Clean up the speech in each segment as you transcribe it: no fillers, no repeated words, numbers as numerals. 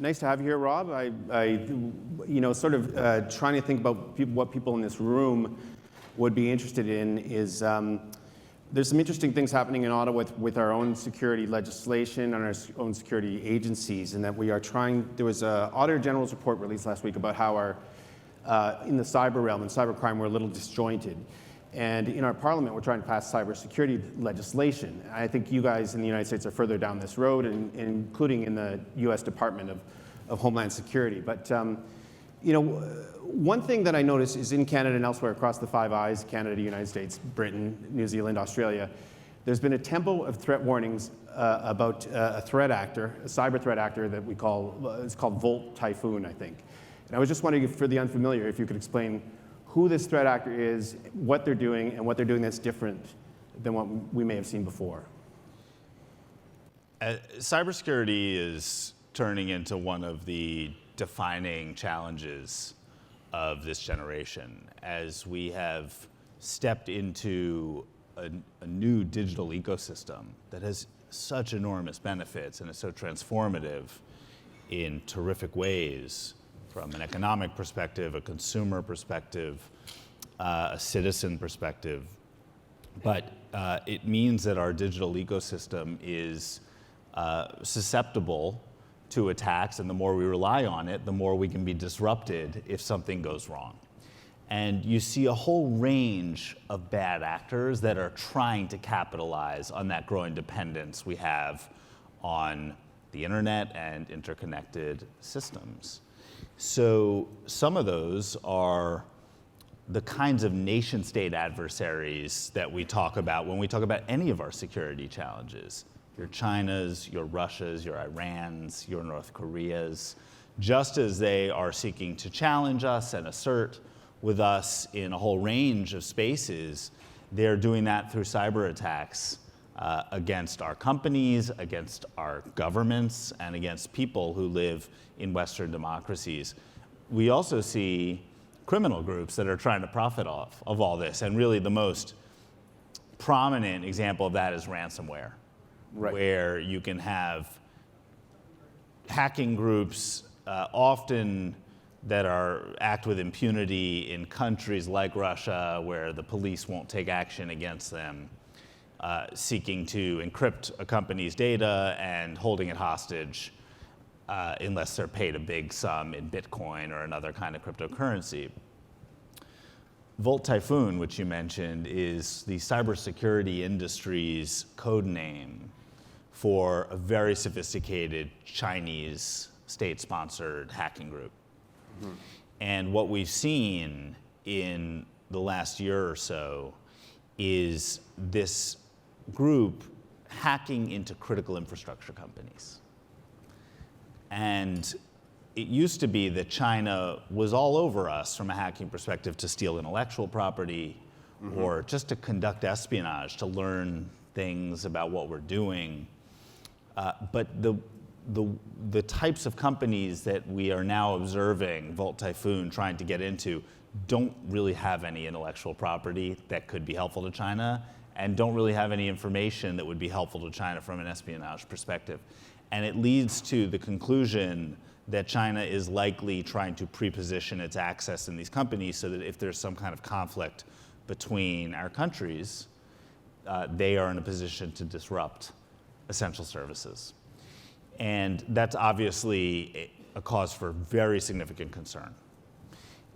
Nice to have you here, Rob. Sort of trying to think about what people in this room would be interested in is there's some interesting things happening in Ottawa with our own security legislation and our own security agencies, and that we are trying. There was an Auditor General's report released last week about how our in the cyber realm and cybercrime we're a little disjointed. And in our parliament, we're trying to pass cybersecurity legislation. I think you guys in the United States are further down this road, including in the U.S. Department of Homeland Security. But one thing that I notice is in Canada and elsewhere across the Five Eyes, Canada, United States, Britain, New Zealand, Australia, there's been a tempo of threat warnings about a threat actor, a cyber threat actor that we call, it's called Volt Typhoon, I think. And I was just wondering, for the unfamiliar, if you could explain who this threat actor is, what they're doing, and what they're doing that's different than what we may have seen before. Cybersecurity is turning into one of the defining challenges of this generation, as we have stepped into a new digital ecosystem that has such enormous benefits and is so transformative in terrific ways, from an economic perspective, a consumer perspective, a citizen perspective. But it means that our digital ecosystem is susceptible to attacks, and the more we rely on it, the more we can be disrupted if something goes wrong. And you see a whole range of bad actors that are trying to capitalize on that growing dependence we have on the internet and interconnected systems. So some of those are the kinds of nation-state adversaries that we talk about when we talk about any of our security challenges. Your Chinas, your Russias, your Irans, your North Koreas, just as they are seeking to challenge us and assert with us in a whole range of spaces, they're doing that through cyber attacks against our companies, against our governments, and against people who live in Western democracies. We also see criminal groups that are trying to profit off of all this, and really the most prominent example of that is ransomware, right, where you can have hacking groups often that act with impunity in countries like Russia, where the police won't take action against them, seeking to encrypt a company's data and holding it hostage unless they're paid a big sum in Bitcoin or another kind of cryptocurrency. Volt Typhoon, which you mentioned, is the cybersecurity industry's code name for a very sophisticated Chinese state-sponsored hacking group. Mm-hmm. And what we've seen in the last year or so is this group hacking into critical infrastructure companies. And it used to be that China was all over us from a hacking perspective to steal intellectual property, mm-hmm, or just to conduct espionage, to learn things about what we're doing. But the types of companies that we are now observing Volt Typhoon trying to get into don't really have any intellectual property that could be helpful to China, and don't really have any information that would be helpful to China from an espionage perspective. And it leads to the conclusion that China is likely trying to pre-position its access in these companies so that if there's some kind of conflict between our countries, they are in a position to disrupt essential services. And that's obviously a cause for very significant concern.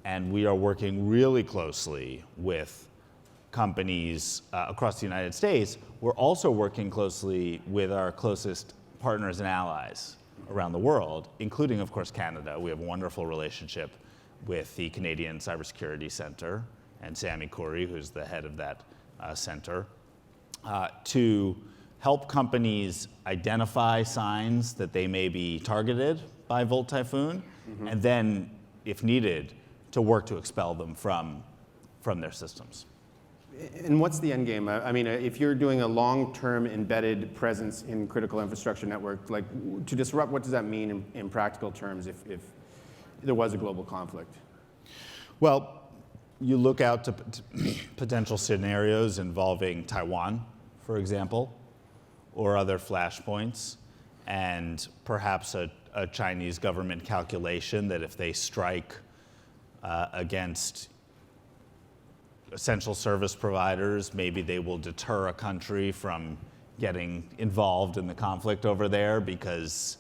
And we are working really closely with companies across the United States. We're also working closely with our closest partners and allies around the world, including, of course, Canada. We have a wonderful relationship with the Canadian Cybersecurity Center and Sami Khoury, who's the head of that center, to help companies identify signs that they may be targeted by Volt Typhoon, mm-hmm, and then, if needed, to work to expel them from their systems. And what's the end game? I mean, if you're doing a long-term embedded presence in critical infrastructure network, like to disrupt, what does that mean in practical terms if there was a global conflict? Well, you look out to potential scenarios involving Taiwan, for example, or other flashpoints, and perhaps a a Chinese government calculation that if they strike against essential service providers, maybe they will deter a country from getting involved in the conflict over there because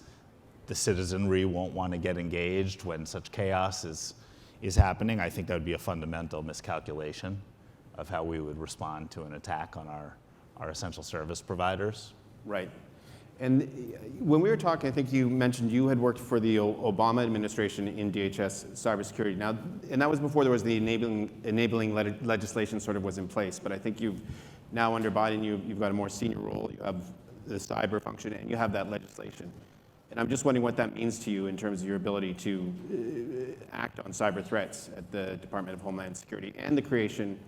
the citizenry won't want to get engaged when such chaos is happening. I think that would be a fundamental miscalculation of how we would respond to an attack on our essential service providers. Right. And when we were talking, I think you mentioned you had worked for the Obama administration in DHS cybersecurity. Now, and that was before there was the enabling legislation sort of was in place. But I think you've now under Biden, you've got a more senior role. You have the cyber function, and you have that legislation. And I'm just wondering what that means to you in terms of your ability to act on cyber threats at the Department of Homeland Security and the creation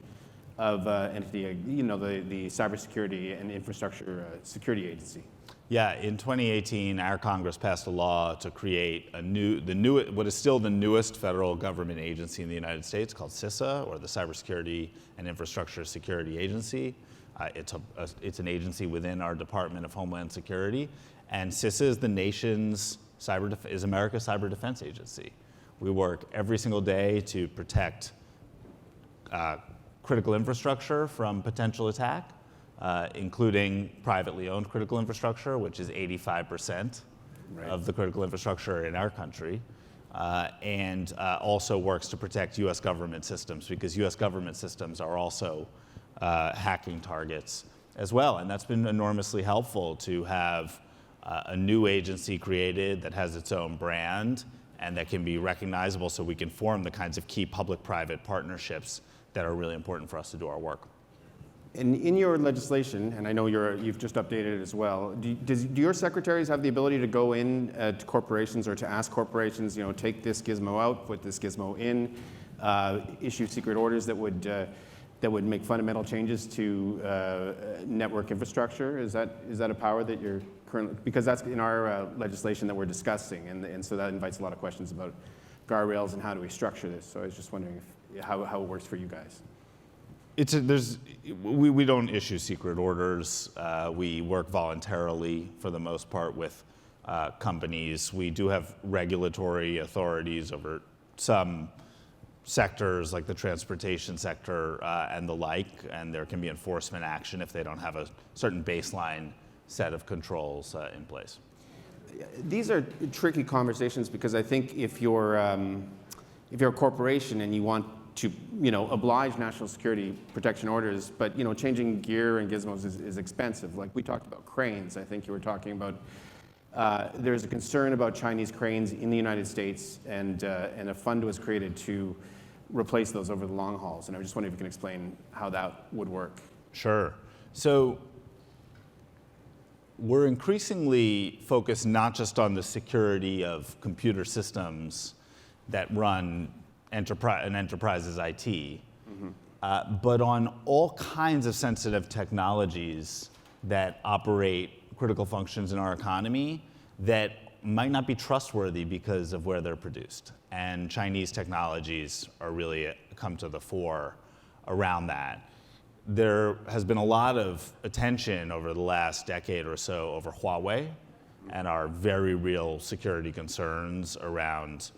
of entity, the Cybersecurity and Infrastructure Security Agency. Yeah, in 2018, our Congress passed a law to create what is still the newest federal government agency in the United States called CISA, or the Cybersecurity and Infrastructure Security Agency. It's an agency within our Department of Homeland Security, and CISA is the nation's America's cyber defense agency. We work every single day to protect critical infrastructure from potential attack, including privately owned critical infrastructure, which is 85% of the critical infrastructure in our country, and also works to protect U.S. government systems, because U.S. government systems are also hacking targets as well. And that's been enormously helpful to have a new agency created that has its own brand and that can be recognizable, so we can form the kinds of key public-private partnerships that are really important for us to do our work. And in your legislation, and I know you've just updated it as well, do your secretaries have the ability to go in to corporations or to ask corporations, take this gizmo out, put this gizmo in, issue secret orders that would make fundamental changes to network infrastructure? Is that a power that you're currently, because that's in our legislation that we're discussing, and so that invites a lot of questions about guardrails and how do we structure this. So I was just wondering how it works for you guys. We don't issue secret orders. We work voluntarily for the most part with companies. We do have regulatory authorities over some sectors like the transportation sector and the like, and there can be enforcement action if they don't have a certain baseline set of controls in place. These are tricky conversations because I think if you're a corporation and you want to oblige national security protection orders, but changing gear and gizmos is expensive. Like we talked about cranes. I think you were talking about there's a concern about Chinese cranes in the United States, and a fund was created to replace those over the long hauls. And I just wonder if you can explain how that would work. Sure. So we're increasingly focused not just on the security of computer systems that run an enterprise's IT, but on all kinds of sensitive technologies that operate critical functions in our economy that might not be trustworthy because of where they're produced. And Chinese technologies are really come to the fore around that. There has been a lot of attention over the last decade or so over Huawei and our very real security concerns around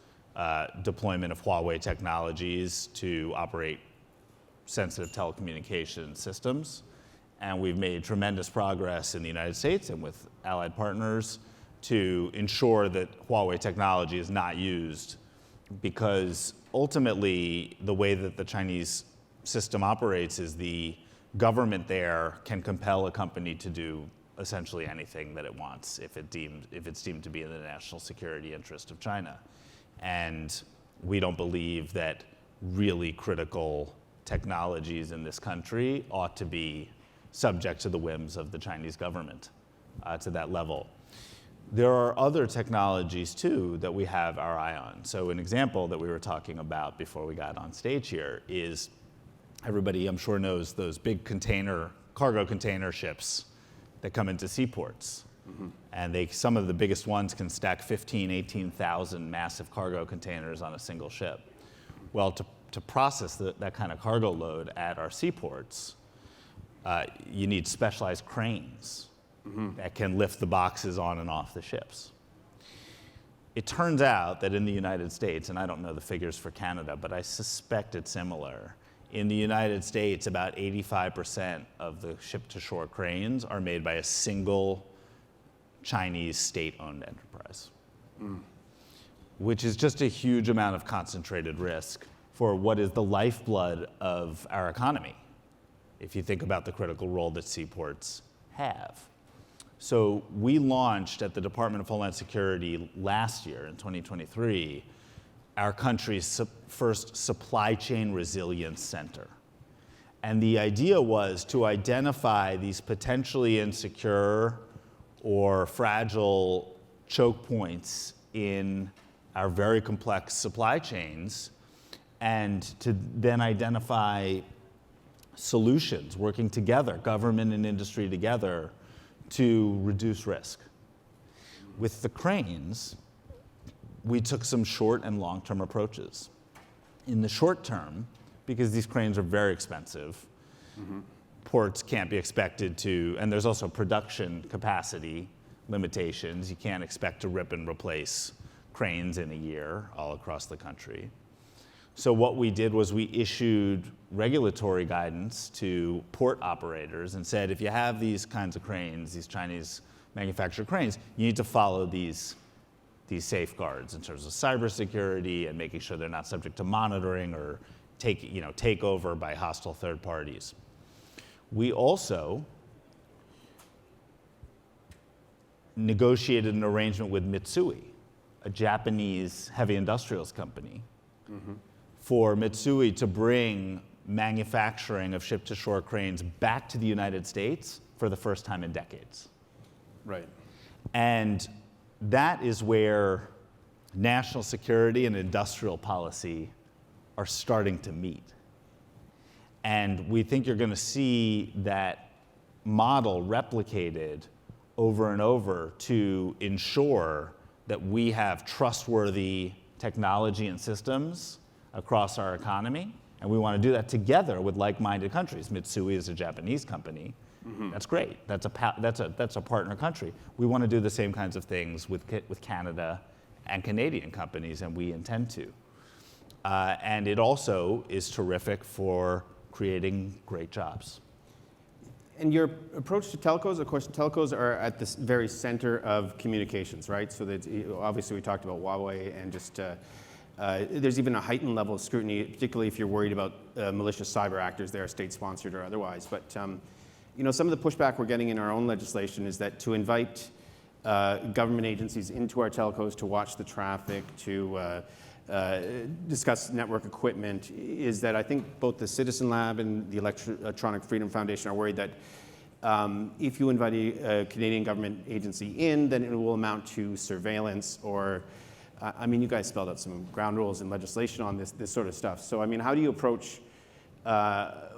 deployment of Huawei technologies to operate sensitive telecommunication systems. And we've made tremendous progress in the United States and with allied partners to ensure that Huawei technology is not used, because ultimately the way that the Chinese system operates is the government there can compel a company to do essentially anything that it wants if it's deemed to be in the national security interest of China. And we don't believe that really critical technologies in this country ought to be subject to the whims of the Chinese government to that level. There are other technologies too that we have our eye on. So an example that we were talking about before we got on stage here is, everybody I'm sure knows those big cargo container ships that come into seaports. Mm-hmm. And some of the biggest ones can stack 18,000 massive cargo containers on a single ship. Well, to process that kind of cargo load at our seaports, you need specialized cranes that can lift the boxes on and off the ships. it turns out that in the United States, and I don't know the figures for Canada, but I suspect it's similar. In the United States, about 85% of the ship-to-shore cranes are made by a single Chinese state-owned enterprise, which is just a huge amount of concentrated risk for what is the lifeblood of our economy, if you think about the critical role that seaports have. So we launched at the Department of Homeland Security last year, in 2023, our country's first supply chain resilience center. And the idea was to identify these potentially insecure or fragile choke points in our very complex supply chains, and to then identify solutions, working together, government and industry together, to reduce risk. With the cranes, we took some short and long-term approaches. In the short term, because these cranes are very expensive, ports can't be expected to, and there's also production capacity limitations. You can't expect to rip and replace cranes in a year all across the country. So what we did was we issued regulatory guidance to port operators and said, if you have these kinds of cranes, these Chinese manufactured cranes, you need to follow these safeguards in terms of cybersecurity and making sure they're not subject to monitoring or takeover by hostile third parties. We also negotiated an arrangement with Mitsui, a Japanese heavy industrials company, for Mitsui to bring manufacturing of ship-to-shore cranes back to the United States for the first time in decades. Right. And that is where national security and industrial policy are starting to meet. And we think you're going to see that model replicated over and over to ensure that we have trustworthy technology and systems across our economy, and we want to do that together with like-minded countries. Mitsui is a Japanese company. That's great. That's a partner country. We want to do the same kinds of things with Canada and Canadian companies, and we intend to. And it also is terrific for creating great jobs. And your approach to telcos, of course, telcos are at the very center of communications, right? So that obviously we talked about Huawei, and just there's even a heightened level of scrutiny, particularly if you're worried about malicious cyber actors that are state-sponsored or otherwise. But some of the pushback we're getting in our own legislation is that to invite government agencies into our telcos to watch the traffic, to discuss network equipment, is that I think both the Citizen Lab and the Electronic Freedom Foundation are worried that if you invite a Canadian government agency in, then it will amount to surveillance or, you guys spelled out some ground rules and legislation on this sort of stuff. So, how do you approach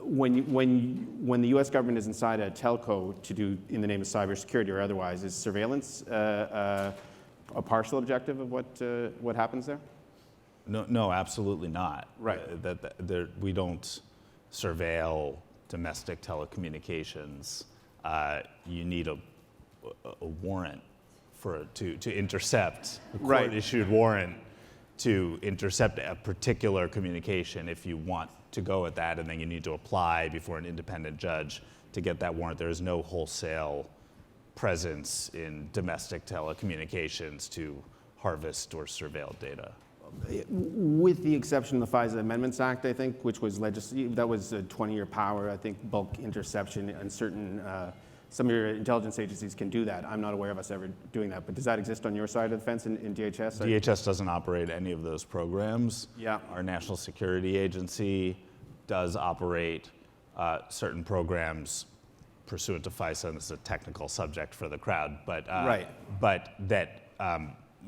when the U.S. government is inside a telco to do in the name of cybersecurity or otherwise? Is surveillance a partial objective of what happens there? No, absolutely not. Right. We don't surveil domestic telecommunications. You need a warrant to intercept, a court-issued warrant to intercept a particular communication if you want to go at that, and then you need to apply before an independent judge to get that warrant. There is no wholesale presence in domestic telecommunications to harvest or surveil data. With the exception of the FISA Amendments Act, I think, which was that was a 20-year power. I think bulk interception and certain some of your intelligence agencies can do that. I'm not aware of us ever doing that. But does that exist on your side of the fence in DHS? DHS doesn't operate any of those programs. Yeah. Our National Security Agency does operate certain programs pursuant to FISA, and this is a technical subject for the crowd, but that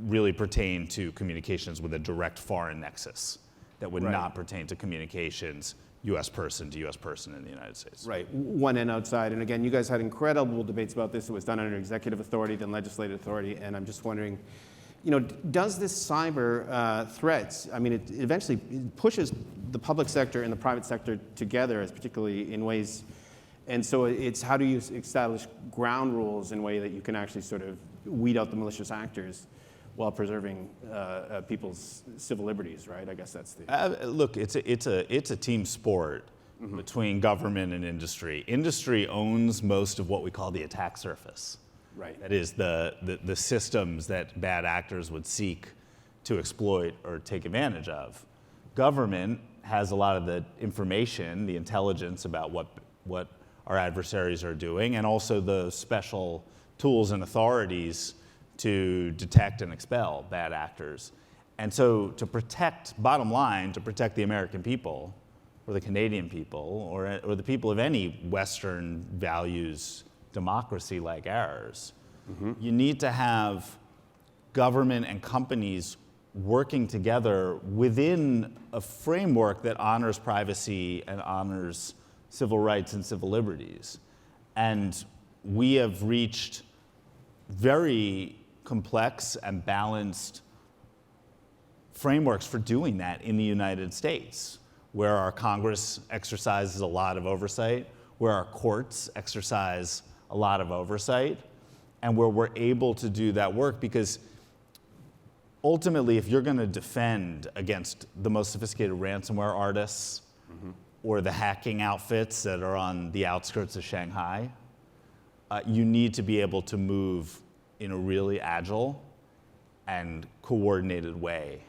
really pertain to communications with a direct foreign nexus that would not pertain to communications U.S. person to U.S. person in the United States. Right, one end outside. And again, you guys had incredible debates about this. It was done under executive authority, then legislative authority. And I'm just wondering, does this cyber threats, it eventually pushes the public sector and the private sector together, as particularly in ways, and so it's how do you establish ground rules in a way that you can actually sort of weed out the malicious actors while preserving people's civil liberties, right? I guess that's the... Look, it's a team sport between government and industry. Industry owns most of what we call the attack surface. Right. That is the systems that bad actors would seek to exploit or take advantage of. Government has a lot of the information, the intelligence about what our adversaries are doing, and also the special tools and authorities to detect and expel bad actors. And so to protect, bottom line, to protect the American people, or the Canadian people, or the people of any Western values democracy like ours, you need to have government and companies working together within a framework that honors privacy and honors civil rights and civil liberties. And we have reached very complex and balanced frameworks for doing that in the United States, where our Congress exercises a lot of oversight, where our courts exercise a lot of oversight, and where we're able to do that work, because ultimately, if you're going to defend against the most sophisticated ransomware artists or the hacking outfits that are on the outskirts of Shanghai, you need to be able to move in a really agile and coordinated way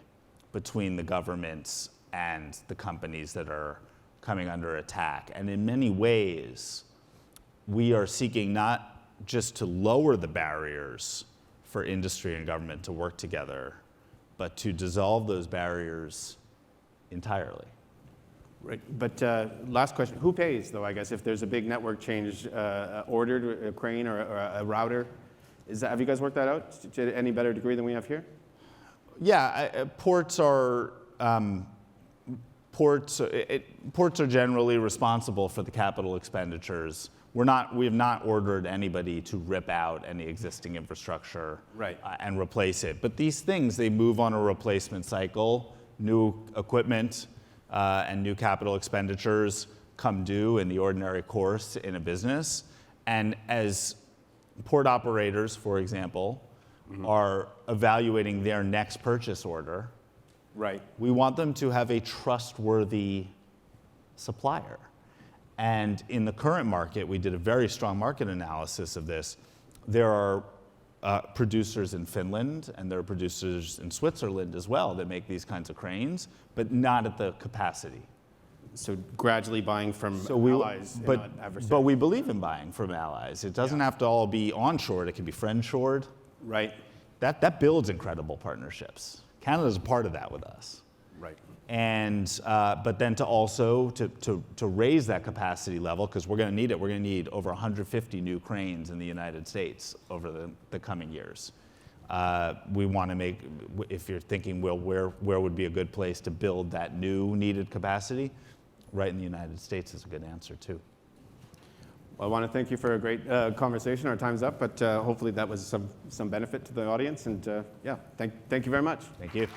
between the governments and the companies that are coming under attack. And in many ways, we are seeking not just to lower the barriers for industry and government to work together, but to dissolve those barriers entirely. Right, but last question, who pays though, I guess, if there's a big network change ordered, a crane or a router? Have you guys worked that out to any better degree than we have here? Yeah, ports are generally responsible for the capital expenditures. We have not ordered anybody to rip out any existing infrastructure and replace it. But these things, they move on a replacement cycle. New equipment and new capital expenditures come due in the ordinary course in a business. And as port operators, for example, are evaluating their next purchase order, we want them to have a trustworthy supplier. And in the current market, we did a very strong market analysis of this. There are producers in Finland, and there are producers in Switzerland as well that make these kinds of cranes, but not at the capacity. So gradually buying from allies and not adversaries. But we believe in buying from allies. It doesn't have to all be onshore. It can be friend-shored. Right. That builds incredible partnerships. Canada's a part of that with us. Right. And but then to raise that capacity level, because we're going to need it. We're going to need over 150 new cranes in the United States over the coming years. We want to make, if you're thinking, well, where would be a good place to build that new needed capacity? Right in the United States is a good answer too. Well, I want to thank you for a great conversation. Our time's up, but hopefully that was some benefit to the audience. And yeah, thank you very much. Thank you.